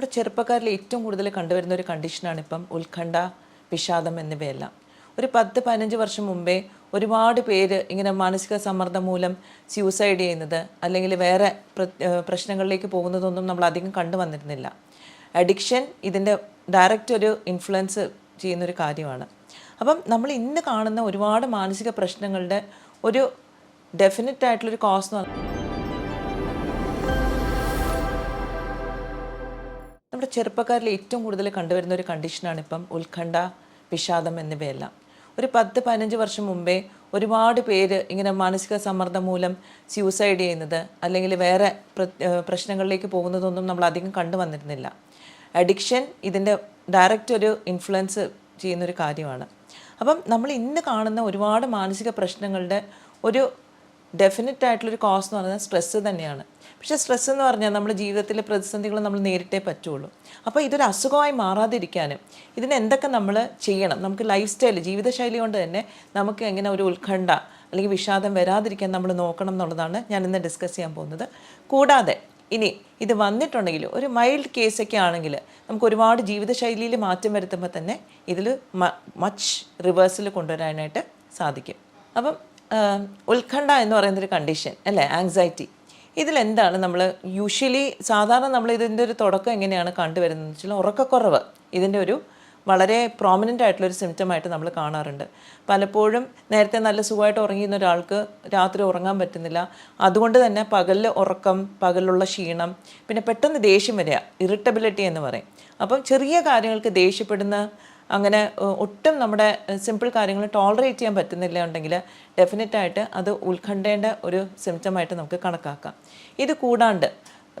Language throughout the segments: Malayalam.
നമ്മുടെ ചെറുപ്പക്കാരിൽ ഏറ്റവും കൂടുതൽ കണ്ടുവരുന്ന ഒരു കണ്ടീഷനാണ് ഇപ്പം ഉത്കണ്ഠ, വിഷാദം എന്നിവയെല്ലാം. ഒരു 10-15 വർഷം മുമ്പേ ഒരുപാട് പേര് ഇങ്ങനെ മാനസിക സമ്മർദ്ദം മൂലം സ്യൂസൈഡ് ചെയ്യുന്നത് അല്ലെങ്കിൽ വേറെ പ്രശ്നങ്ങളിലേക്ക് പോകുന്നതൊന്നും നമ്മൾ അധികം കണ്ടുവന്നിരുന്നില്ല. അഡിക്ഷൻ ഇതിൻ്റെ ഡയറക്റ്റ് ഒരു ഇൻഫ്ലുവൻസ് ചെയ്യുന്നൊരു കാര്യമാണ്. അപ്പം നമ്മൾ ഇന്ന് കാണുന്ന ഒരുപാട് മാനസിക പ്രശ്നങ്ങളുടെ ഒരു ഡെഫിനറ്റ് ആയിട്ടുള്ളൊരു കോസ് എന്ന് പറഞ്ഞാൽ നമ്മുടെ ചെറുപ്പക്കാരിൽ ഏറ്റവും കൂടുതൽ കണ്ടുവരുന്ന ഒരു കണ്ടീഷനാണ് ഇപ്പം ഉത്കണ്ഠ, വിഷാദം എന്നിവയെല്ലാം. ഒരു 10-15 വർഷം മുമ്പേ ഒരുപാട് പേര് ഇങ്ങനെ മാനസിക സമ്മർദ്ദം മൂലം സ്യൂസൈഡ് ചെയ്യുന്നത് അല്ലെങ്കിൽ വേറെ പ്രശ്നങ്ങളിലേക്ക് പോകുന്നതൊന്നും നമ്മൾ അധികം കണ്ടുവന്നിരുന്നില്ല. അഡിക്ഷൻ ഇതിൻ്റെ ഡയറക്റ്റ് ഒരു ഇൻഫ്ലുവൻസ് ചെയ്യുന്നൊരു കാര്യമാണ്. അപ്പം നമ്മൾ ഇന്ന് കാണുന്ന ഒരുപാട് മാനസിക പ്രശ്നങ്ങളുടെ ഒരു ഡെഫിനറ്റ് ആയിട്ടുള്ളൊരു കോസ് എന്ന് പറയുന്നത് സ്ട്രെസ്സ് തന്നെയാണ്. പക്ഷേ സ്ട്രെസ് എന്ന് പറഞ്ഞാൽ നമ്മുടെ ജീവിതത്തിലെ പ്രതിസന്ധികൾ നമ്മൾ നേരിട്ടേ പറ്റുള്ളൂ. അപ്പോൾ ഇതൊരു അസുഖമായി മാറാതിരിക്കാനും ഇതിന് എന്തൊക്കെ നമ്മൾ ചെയ്യണം, നമുക്ക് ലൈഫ് സ്റ്റൈൽ ജീവിതശൈലി കൊണ്ട് തന്നെ നമുക്ക് എങ്ങനെ ഒരു ഉത്കണ്ഠ അല്ലെങ്കിൽ വിഷാദം വരാതിരിക്കാൻ നമ്മൾ നോക്കണം എന്നുള്ളതാണ് ഞാൻ ഇന്ന് ഡിസ്കസ് ചെയ്യാൻ പോകുന്നത്. കൂടാതെ ഇനി ഇത് വന്നിട്ടുണ്ടെങ്കിൽ ഒരു മൈൽഡ് കേസൊക്കെ ആണെങ്കിൽ നമുക്ക് ഒരുപാട് ജീവിതശൈലിയിൽ മാറ്റം വരുത്തുമ്പോൾ തന്നെ ഇതിൽ മച്ച് റിവേഴ്സൽ കൊണ്ടുവരാനായിട്ട് സാധിക്കും. അപ്പം ഉത്കണ്ഠ എന്ന് പറയുന്നൊരു കണ്ടീഷൻ അല്ലേ, ആങ്സൈറ്റി. ഇതിലെന്താണ് നമ്മൾ യൂഷ്വലി സാധാരണ നമ്മൾ ഇതിൻ്റെ ഒരു തുടക്കം എങ്ങനെയാണ് കണ്ടുവരുന്നതെന്ന് വെച്ചാൽ ഉറക്കക്കുറവ് ഇതിൻ്റെ ഒരു വളരെ പ്രോമിനൻ്റ് ആയിട്ടുള്ളൊരു സിംറ്റമായിട്ട് നമ്മൾ കാണാറുണ്ട്. പലപ്പോഴും നേരത്തെ നല്ല സുഖമായിട്ട് ഉറങ്ങിയിരുന്ന ഒരാൾക്ക് രാത്രി ഉറങ്ങാൻ പറ്റുന്നില്ല. അതുകൊണ്ട് തന്നെ പകലിൽ ഉറക്കം, പകലുള്ള ക്ഷീണം, പിന്നെ പെട്ടെന്ന് ദേഷ്യം വരിക, ഇറിറ്റബിലിറ്റി എന്ന് പറയും. അപ്പം ചെറിയ കാര്യങ്ങൾക്ക് ദേഷ്യപ്പെടുന്ന, അങ്ങനെ ഒട്ടും നമ്മുടെ സിമ്പിൾ കാര്യങ്ങൾ ടോളറേറ്റ് ചെയ്യാൻ പറ്റുന്നില്ല ഉണ്ടെങ്കിൽ ഡെഫിനറ്റായിട്ട് അത് ഉത്കണ്ഠേണ്ട ഒരു സിംറ്റമായിട്ട് നമുക്ക് കണക്കാക്കാം. ഇത് കൂടാണ്ട്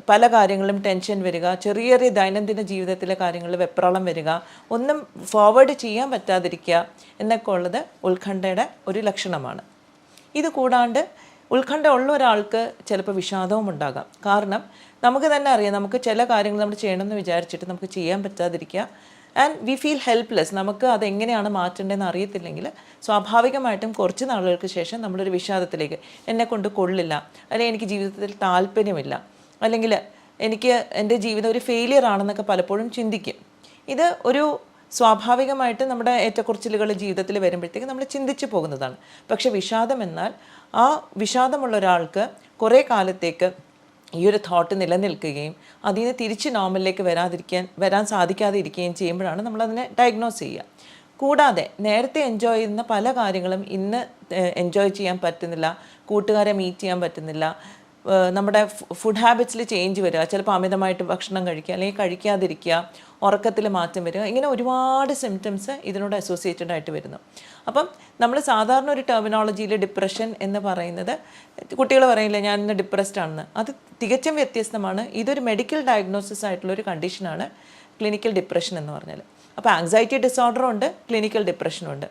പല കാര്യങ്ങളും ടെൻഷൻ വരിക, ചെറിയ ചെറിയ ദൈനംദിന ജീവിതത്തിലെ കാര്യങ്ങളിൽ വെപ്രാളം വരിക, ഒന്നും ഫോർവേഡ് ചെയ്യാൻ പറ്റാതിരിക്കുക എന്നൊക്കെ ഉള്ളത് ഉത്കണ്ഠയുടെ ഒരു ലക്ഷണമാണ്. ഇത് കൂടാണ്ട് ഉത്കണ്ഠ ഉള്ള ഒരാൾക്ക് ചിലപ്പോൾ വിഷാദവും ഉണ്ടാകാം. കാരണം നമുക്ക് തന്നെ അറിയാം, നമുക്ക് ചില കാര്യങ്ങൾ നമ്മൾ ചെയ്യണമെന്ന് വിചാരിച്ചിട്ട് നമുക്ക് ചെയ്യാൻ പറ്റാതിരിക്കുക. And we feel helpless. നമുക്ക് അതെങ്ങനെയാണ് മാറ്റേണ്ടതെന്ന് അറിയത്തില്ലെങ്കിൽ സ്വാഭാവികമായിട്ടും കുറച്ച് നാളുകൾക്ക് ശേഷം നമ്മളൊരു വിഷാദത്തിലേക്ക്, എന്നെക്കൊണ്ട് കൊള്ളില്ല, അല്ലെങ്കിൽ എനിക്ക് ജീവിതത്തിൽ താല്പര്യമില്ല, അല്ലെങ്കിൽ എനിക്ക് എൻ്റെ ജീവിതം ഒരു ഫെയിലിയർ ആണെന്നൊക്കെ പലപ്പോഴും ചിന്തിക്കും. ഇത് ഒരു സ്വാഭാവികമായിട്ട് നമ്മുടെ ഏറ്റക്കുറച്ചിലുകൾ ജീവിതത്തിൽ വരുമ്പോഴത്തേക്ക് നമ്മൾ ചിന്തിച്ചു പോകുന്നതാണ്. പക്ഷെ വിഷാദം എന്നാൽ ആ വിഷാദമുള്ള ഒരാൾക്ക് കുറേ കാലത്തേക്ക് ഈ ഒരു തോട്ട് നിലനിൽക്കുകയും അതിൽ നിന്ന് തിരിച്ച് നോർമലിലേക്ക് വരാൻ സാധിക്കാതെ ഇരിക്കുകയും ചെയ്യുമ്പോഴാണ് നമ്മളതിനെ ഡയഗ്നോസ് ചെയ്യുക. കൂടാതെ നേരത്തെ എൻജോയ് ചെയ്യുന്ന പല കാര്യങ്ങളും ഇന്ന് എൻജോയ് ചെയ്യാൻ പറ്റുന്നില്ല, കൂട്ടുകാരെ മീറ്റ് ചെയ്യാൻ പറ്റുന്നില്ല, നമ്മുടെ ഫുഡ് ഹാബിറ്റ്സിൽ ചേഞ്ച് വരിക, ചിലപ്പോൾ അമിതമായിട്ട് ഭക്ഷണം കഴിക്കുക അല്ലെങ്കിൽ കഴിക്കാതിരിക്കുക, ഉറക്കത്തിൽ മാറ്റം വരിക, ഇങ്ങനെ ഒരുപാട് സിംറ്റംസ് ഇതിനോട് അസോസിയേറ്റഡ് ആയിട്ട് വരുന്നു. അപ്പം നമ്മൾ സാധാരണ ഒരു ടെർമിനോളജിയിൽ ഡിപ്രഷൻ എന്ന് പറയുന്നത്, കുട്ടികൾ പറയില്ല ഞാൻ ഇന്ന് ഡിപ്രസ്ഡ് ആണെന്ന്, അത് തികച്ചും വ്യത്യസ്തമാണ്. ഇതൊരു മെഡിക്കൽ ഡയഗ്നോസിസ് ആയിട്ടുള്ളൊരു കണ്ടീഷനാണ് ക്ലിനിക്കൽ ഡിപ്രഷൻ എന്ന് പറഞ്ഞാൽ. അപ്പോൾ ആങ്സൈറ്റി ഡിസോർഡറും ഉണ്ട്, ക്ലിനിക്കൽ ഡിപ്രഷനും ഉണ്ട്.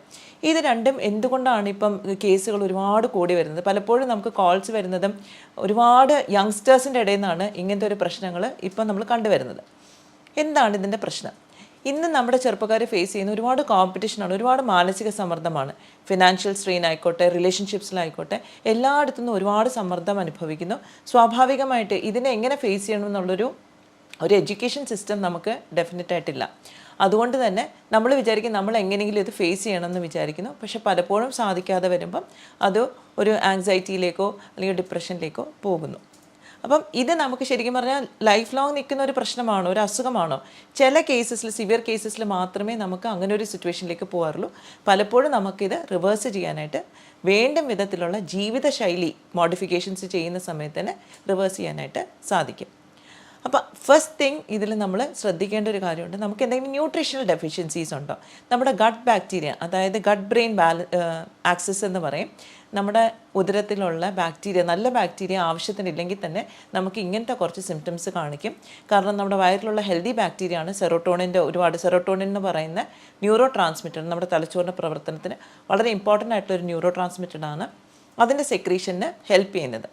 ഇത് രണ്ടും എന്തുകൊണ്ടാണ് ഇപ്പം കേസുകൾ ഒരുപാട് കൂടി വരുന്നത്? പലപ്പോഴും നമുക്ക് കോൾസ് വരുന്നതും ഒരുപാട് യങ്സ്റ്റേഴ്സിൻ്റെ ഇടയിൽ നിന്നാണ് ഇങ്ങനത്തെ ഒരു പ്രശ്നങ്ങൾ ഇപ്പം നമ്മൾ കണ്ടുവരുന്നത്. എന്താണ് ഇതിൻ്റെ പ്രശ്നം? ഇന്ന് നമ്മുടെ ചെറുപ്പക്കാർ ഫേസ് ചെയ്യുന്ന ഒരുപാട് കോമ്പറ്റീഷനാണ്, ഒരുപാട് മാനസിക സമ്മർദ്ദമാണ്. ഫിനാൻഷ്യൽ സ്ട്രെയിൻ ആയിക്കോട്ടെ, റിലേഷൻഷിപ്സിലായിക്കോട്ടെ, എല്ലായിടത്തുനിന്നും ഒരുപാട് സമ്മർദ്ദം അനുഭവിക്കുന്നു. സ്വാഭാവികമായിട്ട് ഇതിനെ എങ്ങനെ ഫേസ് ചെയ്യണം എന്നുള്ളൊരു എഡ്യൂക്കേഷൻ സിസ്റ്റം നമുക്ക് ഡെഫിനറ്റായിട്ടില്ല. അതുകൊണ്ട് തന്നെ നമ്മൾ വിചാരിക്കും നമ്മൾ എങ്ങനെയെങ്കിലും ഇത് ഫേസ് ചെയ്യണമെന്ന് വിചാരിക്കുന്നു. പക്ഷെ പലപ്പോഴും സാധിക്കാതെ വരുമ്പം അത് ഒരു ആങ്സൈറ്റിയിലേക്കോ അല്ലെങ്കിൽ ഡിപ്രഷനിലേക്കോ പോകുന്നു. അപ്പം ഇത് നമുക്ക് ശരിക്കും പറഞ്ഞാൽ ലൈഫ് ലോങ് നിൽക്കുന്ന ഒരു പ്രശ്നമാണോ, ഒരു അസുഖമാണോ? ചില കേസസിൽ, സിവിയർ കേസസിൽ മാത്രമേ നമുക്ക് അങ്ങനെ ഒരു സിറ്റുവേഷനിലേക്ക് പോകാറുള്ളൂ. പലപ്പോഴും നമുക്കിത് റിവേഴ്സ് ചെയ്യാനായിട്ട് വേണ്ട വിധത്തിലുള്ള ജീവിതശൈലി മോഡിഫിക്കേഷൻസ് ചെയ്യുന്ന സമയത്ത് തന്നെ റിവേഴ്സ് ചെയ്യാനായിട്ട് സാധിക്കും. അപ്പോൾ ഫസ്റ്റ് തിങ് ഇതിൽ നമ്മൾ ശ്രദ്ധിക്കേണ്ട ഒരു കാര്യമുണ്ട്, നമുക്ക് എന്തെങ്കിലും ന്യൂട്രീഷണൽ ഡെഫിഷ്യൻസീസ് ഉണ്ടോ? നമ്മുടെ ഗട്ട് ബാക്ടീരിയ, അതായത് ഗട്ട് ബ്രെയിൻ ആക്സിസ് എന്ന് പറയും, നമ്മുടെ ഉദരത്തിലുള്ള ബാക്ടീരിയ, നല്ല ബാക്ടീരിയ ആവശ്യത്തിനില്ലെങ്കിൽ തന്നെ നമുക്ക് ഇങ്ങനത്തെ കുറച്ച് സിംറ്റംസ് കാണിക്കും. കാരണം നമ്മുടെ വയറിലുള്ള ഹെൽത്തി ബാക്ടീരിയ ആണ് സെറോട്ടോണിൻ എന്ന് പറയുന്ന ന്യൂറോ ട്രാൻസ്മിറ്റർ, നമ്മുടെ തലച്ചോറിൻ്റെ പ്രവർത്തനത്തിന് വളരെ ഇമ്പോർട്ടൻ്റ് ആയിട്ടുള്ളൊരു ന്യൂറോ ട്രാൻസ്മിറ്ററാണ്. അതിൻ്റെ സെക്രീഷന് ഹെൽപ്പ് ചെയ്യുന്നത്.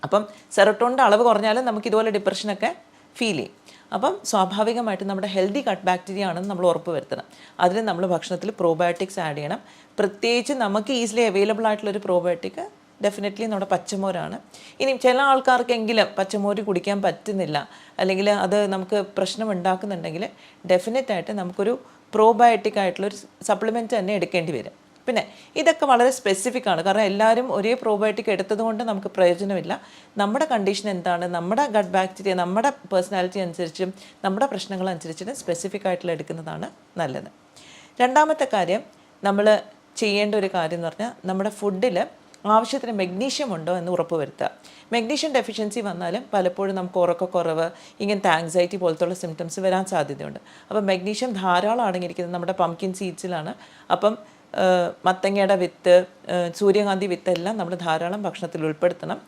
അപ്പം സെറോട്ടോണിൻ്റെ അളവ് കുറഞ്ഞാലും നമുക്ക് ഇതുപോലെ ഡിപ്രഷനൊക്കെ ഫീൽ ചെയ്യും. അപ്പം സ്വാഭാവികമായിട്ടും നമ്മുടെ ഹെൽത്തി ഗട്ട് ബാക്ടീരിയ ആണെന്ന് നമ്മൾ ഉറപ്പ് വരുത്തണം. അതിന് നമ്മൾ ഭക്ഷണത്തിൽ പ്രോബയോട്ടിക്സ് ആഡ് ചെയ്യണം. പ്രത്യേകിച്ച് നമുക്ക് ഈസിലി അവൈലബിൾ ആയിട്ടുള്ളൊരു പ്രോബയോട്ടിക് ഡെഫിനറ്റ്ലി നമ്മുടെ പച്ചമോരാണ്. ഇനി ചില ആൾക്കാർക്കെങ്കിലും പച്ചമോര് കുടിക്കാൻ പറ്റുന്നില്ല, അല്ലെങ്കിൽ അത് നമുക്ക് പ്രശ്നം ഉണ്ടാക്കുന്നുണ്ടെങ്കിൽ ഡെഫിനറ്റായിട്ട് നമുക്കൊരു പ്രോബയോട്ടിക് ആയിട്ടുള്ളൊരു സപ്ലിമെൻറ്റ് തന്നെ എടുക്കേണ്ടി വരും. പിന്നെ ഇതൊക്കെ വളരെ സ്പെസിഫിക് ആണ്, കാരണം എല്ലാവരും ഒരേ പ്രോബയോട്ടിക് എടുത്തത് കൊണ്ട് നമുക്ക് പ്രയോജനമില്ല. നമ്മുടെ കണ്ടീഷൻ എന്താണ്, നമ്മുടെ ഗട്ട് ബാക്ടീരിയ, നമ്മുടെ പേഴ്സണാലിറ്റി അനുസരിച്ചും നമ്മുടെ പ്രശ്നങ്ങൾ അനുസരിച്ചിട്ട് സ്പെസിഫിക് ആയിട്ടുള്ള എടുക്കുന്നതാണ് നല്ലത്. രണ്ടാമത്തെ കാര്യം, നമ്മൾ ചെയ്യേണ്ട ഒരു കാര്യം എന്ന് പറഞ്ഞാൽ നമ്മുടെ ഫുഡിൽ ആവശ്യത്തിന് മെഗ്നീഷ്യം ഉണ്ടോ എന്ന് ഉറപ്പ് വരുത്തുക. മെഗ്നീഷ്യം ഡെഫിഷ്യൻസി വന്നാലും പലപ്പോഴും നമുക്ക് ഉറക്കക്കുറവ്, ഇങ്ങനത്തെ ആങ്സൈറ്റി പോലത്തുള്ള സിംറ്റംസ് വരാൻ സാധ്യതയുണ്ട്. അപ്പം മെഗ്നീഷ്യം ധാരാളം അടങ്ങിയിരിക്കുന്നത് നമ്മുടെ പംകിൻ സീഡ്സിലാണ്. അപ്പം മത്തങ്ങയുടെ വിത്ത്, സൂര്യകാന്തി വിത്ത് എല്ലാം നമ്മൾ ധാരാളം ഭക്ഷണത്തിൽ ഉൾപ്പെടുത്തണം.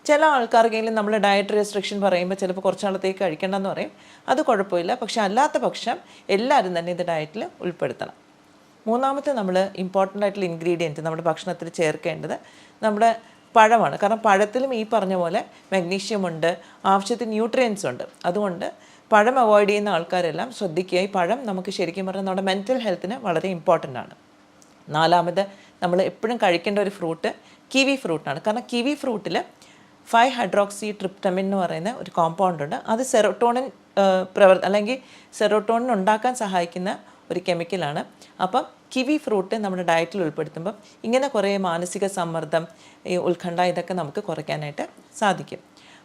ചില ആൾക്കാർക്കെങ്കിലും നമ്മൾ ഡയറ്റ് റെസ്ട്രിക്ഷൻ പറയുമ്പോൾ ചിലപ്പോൾ കുറച്ച് നാളത്തേക്ക് കഴിക്കേണ്ടെന്ന് പറയും, അത് കുഴപ്പമില്ല. പക്ഷെ അല്ലാത്ത പക്ഷം എല്ലാവരും തന്നെ ഇത് ഡയറ്റിൽ ഉൾപ്പെടുത്തണം. മൂന്നാമത്തെ നമ്മൾ ഇമ്പോർട്ടൻ്റ് ആയിട്ടുള്ള ഇൻഗ്രീഡിയൻറ്റ് നമ്മുടെ ഭക്ഷണത്തിൽ ചേർക്കേണ്ടത് നമ്മുടെ പഴമാണ്. കാരണം പഴത്തിലും ഈ പറഞ്ഞ പോലെ മെഗ്നീഷ്യം ഉണ്ട്, ആവശ്യത്തിന് ന്യൂട്രിയൻസ് ഉണ്ട്. അതുകൊണ്ട് പഴം അവോയ്ഡ് ചെയ്യുന്ന ആൾക്കാരെല്ലാം ശ്രദ്ധിക്കുക. ഈ പഴം നമുക്ക് ശരിക്കും പറഞ്ഞാൽ നമ്മുടെ മെൻറ്റൽ ഹെൽത്തിന് വളരെ ഇമ്പോർട്ടൻ്റ് ആണ്. നാലാമത് നമ്മൾ എപ്പോഴും കഴിക്കേണ്ട ഒരു ഫ്രൂട്ട് കിവി ഫ്രൂട്ടാണ്. കാരണം കിവി ഫ്രൂട്ടിൽ 5-ഹൈഡ്രോക്സി ട്രിപ്റ്റമിൻ എന്ന് പറയുന്ന ഒരു കോമ്പൗണ്ട് ഉണ്ട്. അത് സെറോട്ടോണിൻ അല്ലെങ്കിൽ സെറോട്ടോണിൻ ഉണ്ടാക്കാൻ സഹായിക്കുന്ന ഒരു കെമിക്കലാണ്. അപ്പം കിവി ഫ്രൂട്ട് നമ്മുടെ ഡയറ്റിൽ ഉൾപ്പെടുത്തുമ്പം ഇങ്ങനെ കുറേ മാനസിക സമ്മർദ്ദം, ഈ ഉത്കണ്ഠ, ഇതൊക്കെ നമുക്ക് കുറയ്ക്കാനായിട്ട് സാധിക്കും.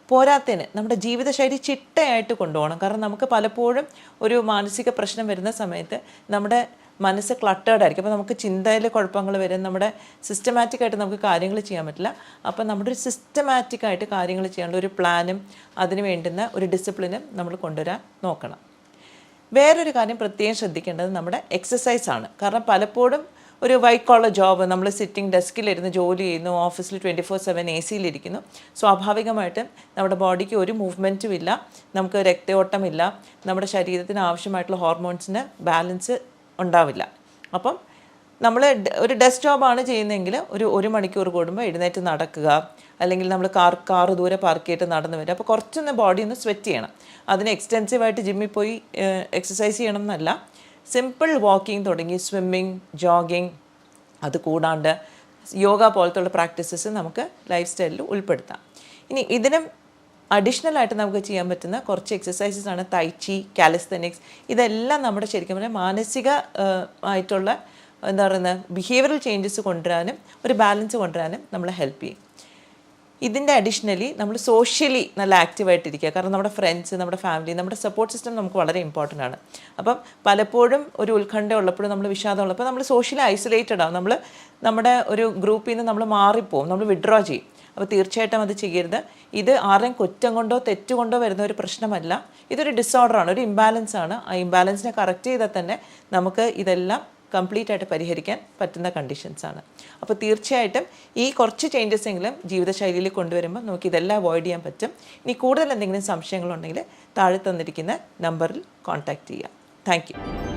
പോരാത്തതിന് നമ്മുടെ ജീവിതശൈലി ചിട്ടയായിട്ട് കൊണ്ടുപോകണം. കാരണം നമുക്ക് പലപ്പോഴും ഒരു മാനസിക പ്രശ്നം വരുന്ന സമയത്ത് നമ്മുടെ മനസ്സ് ക്ലട്ടേർഡ് ആയിരിക്കും. അപ്പോൾ നമുക്ക് ചിന്തയിൽ കുഴപ്പങ്ങൾ വരും, നമ്മുടെ സിസ്റ്റമാറ്റിക്കായിട്ട് നമുക്ക് കാര്യങ്ങൾ ചെയ്യാൻ പറ്റില്ല. അപ്പോൾ നമ്മുടെ ഒരു സിസ്റ്റമാറ്റിക്കായിട്ട് കാര്യങ്ങൾ ചെയ്യാനുള്ള ഒരു പ്ലാനും അതിന് വേണ്ടുന്ന ഒരു ഡിസിപ്ലിനും നമ്മൾ കൊണ്ടുവരാൻ നോക്കണം. വേറൊരു കാര്യം പ്രത്യേകം ശ്രദ്ധിക്കേണ്ടത് നമ്മുടെ എക്സസൈസാണ്. കാരണം പലപ്പോഴും ഒരു വൈറ്റ് കോളർ ജോബ്, നമ്മൾ സിറ്റിംഗ് ഡെസ്കിലിരുന്ന് ജോലി ചെയ്യുന്നു, ഓഫീസിൽ 24/7 AC യിലിരിക്കുന്നു, സ്വാഭാവികമായിട്ടും നമ്മുടെ ബോഡിക്ക് ഒരു മൂവ്മെൻറ്റും ഇല്ല, നമുക്ക് രക്തയോട്ടമില്ല, നമ്മുടെ ശരീരത്തിന് ആവശ്യമായിട്ടുള്ള ഹോർമോൺസിന് ബാലൻസ് ഉണ്ടാവില്ല. അപ്പം നമ്മൾ ഒരു ഡെസ്ക് ജോബാണ് ചെയ്യുന്നതെങ്കിൽ ഒരു മണിക്കൂർ കൂടുമ്പോൾ എഴുന്നേറ്റ് നടക്കുക, അല്ലെങ്കിൽ നമ്മൾ കാറ് ദൂരെ പാർക്ക് ചെയ്തിട്ട് നടന്നു വരിക. അപ്പോൾ കുറച്ചൊന്ന് ബോഡി ഒന്ന് സ്വെറ്റ് ചെയ്യണം. അതിന് എക്സ്റ്റെൻസീവായിട്ട് ജിമ്മിൽ പോയി എക്സസൈസ് ചെയ്യണം എന്നല്ല, സിമ്പിൾ വാക്കിംഗ് തുടങ്ങി സ്വിമ്മിങ്, ജോഗിങ്, അത് കൂടാണ്ട് യോഗ പോലത്തുള്ള പ്രാക്ടീസസ് നമുക്ക് ലൈഫ് സ്റ്റൈലിൽ ഉൾപ്പെടുത്താം. ഇനി ഇതിനും അഡീഷണലായിട്ട് നമുക്ക് ചെയ്യാൻ പറ്റുന്ന കുറച്ച് എക്സസൈസസ് ആണ് തൈച്ചി, കാലിസ്തനിക്സ്. ഇതെല്ലാം നമ്മുടെ ശരിക്കും പറഞ്ഞാൽ മാനസിക ആയിട്ടുള്ള എന്താ പറയുന്നത് ബിഹേവിയറൽ ചേഞ്ചസ് കൊണ്ടുവരാനും ഒരു ബാലൻസ് കൊണ്ടുവരാനും നമ്മളെ ഹെൽപ്പ് ചെയ്യും. ഇതിൻ്റെ അഡീഷണലി നമ്മൾ സോഷ്യലി നല്ല ആക്റ്റീവായിട്ടിരിക്കുക. കാരണം നമ്മുടെ ഫ്രണ്ട്സ്, നമ്മുടെ ഫാമിലി, നമ്മുടെ സപ്പോർട്ട് സിസ്റ്റം നമുക്ക് വളരെ ഇമ്പോർട്ടൻ്റ് ആണ്. അപ്പം പലപ്പോഴും ഒരു ഉത്കണ്ഠ ഉള്ളപ്പോഴും നമ്മൾ വിഷാദം ഉള്ളപ്പോൾ നമ്മൾ സോഷ്യലി ഐസൊലേറ്റഡ് ആവും, നമ്മൾ നമ്മുടെ ഒരു ഗ്രൂപ്പിൽ നിന്ന് നമ്മൾ മാറിപ്പോവും, നമ്മൾ വിഡ്രോ ചെയ്യും. അപ്പോൾ തീർച്ചയായിട്ടും അത് ചെയ്യരുത്. ഇത് ആരെയും കുറ്റം കൊണ്ടോ തെറ്റുകൊണ്ടോ വരുന്ന ഒരു പ്രശ്നമല്ല, ഇതൊരു ഡിസോർഡറാണ്, ഒരു ഇംബാലൻസ് ആണ്. ആ ഇംബാലൻസിനെ കറക്റ്റ് ചെയ്താൽ തന്നെ നമുക്ക് ഇതെല്ലാം കംപ്ലീറ്റ് ആയിട്ട് പരിഹരിക്കാൻ പറ്റുന്ന കണ്ടീഷൻസാണ്. അപ്പോൾ തീർച്ചയായിട്ടും ഈ കുറച്ച് ചേഞ്ചസ് എങ്കിലും ജീവിതശൈലിയിൽ കൊണ്ടുവരുമ്പോൾ നമുക്ക് ഇതെല്ലാം അവോയ്ഡ് ചെയ്യാൻ പറ്റും. ഇനി കൂടുതൽ എന്തെങ്കിലും സംശയങ്ങളുണ്ടെങ്കിൽ താഴെ തന്നിരിക്കുന്ന നമ്പറിൽ കോൺടാക്റ്റ് ചെയ്യുക. Thank you.